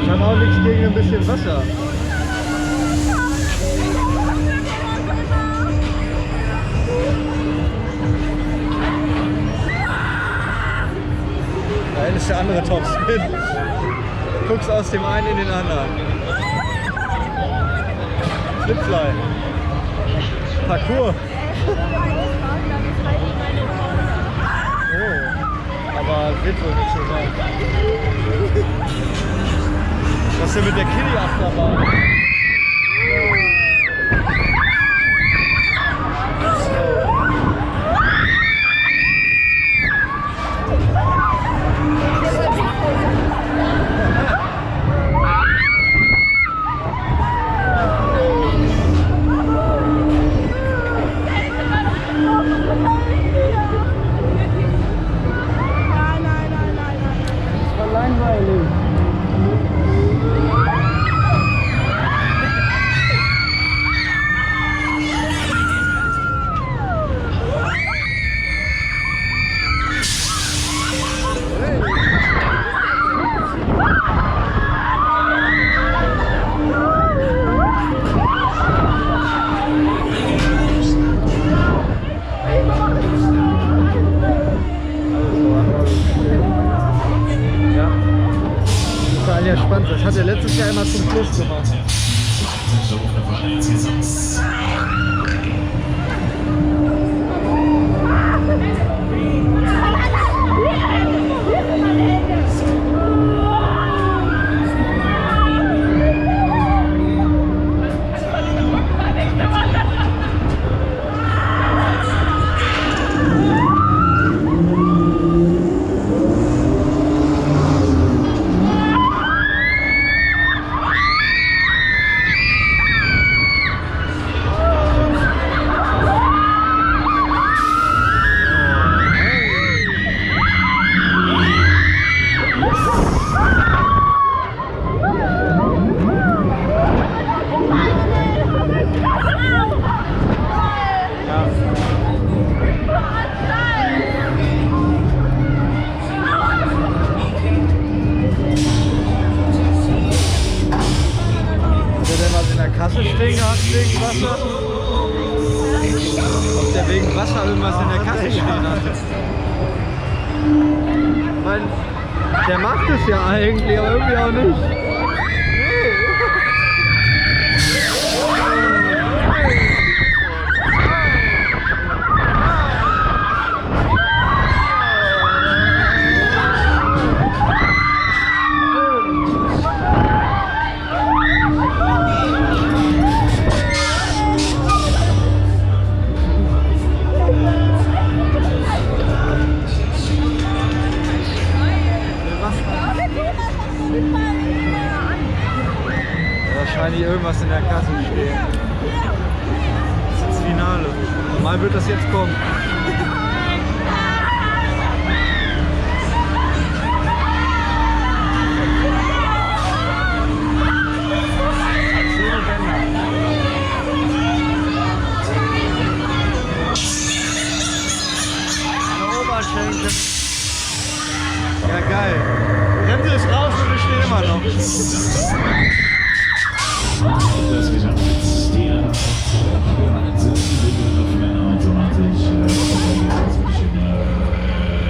Ich habe auch nichts gegen ein bisschen Wasser. Da ist der andere Topspin. Guckst aus dem einen in den anderen. Flipfly. Parcours. Oh, aber wird wohl nicht so sein. Was ist denn mit der Kiddie-Achterbahn? Das hat er letztes Jahr immer zum Schluss gemacht. Ob der wegen Wasser irgendwas in der Kasse stehen hat. Ich meine, der macht es ja eigentlich, aber irgendwie auch nicht. Wahrscheinlich irgendwas in der Kasse stehen. Das ist das Finale. Normal wird das jetzt kommen. Oberschenkel. Ja, geil. Bremse ist raus und wir stehen immer noch. Das Gesamtstil.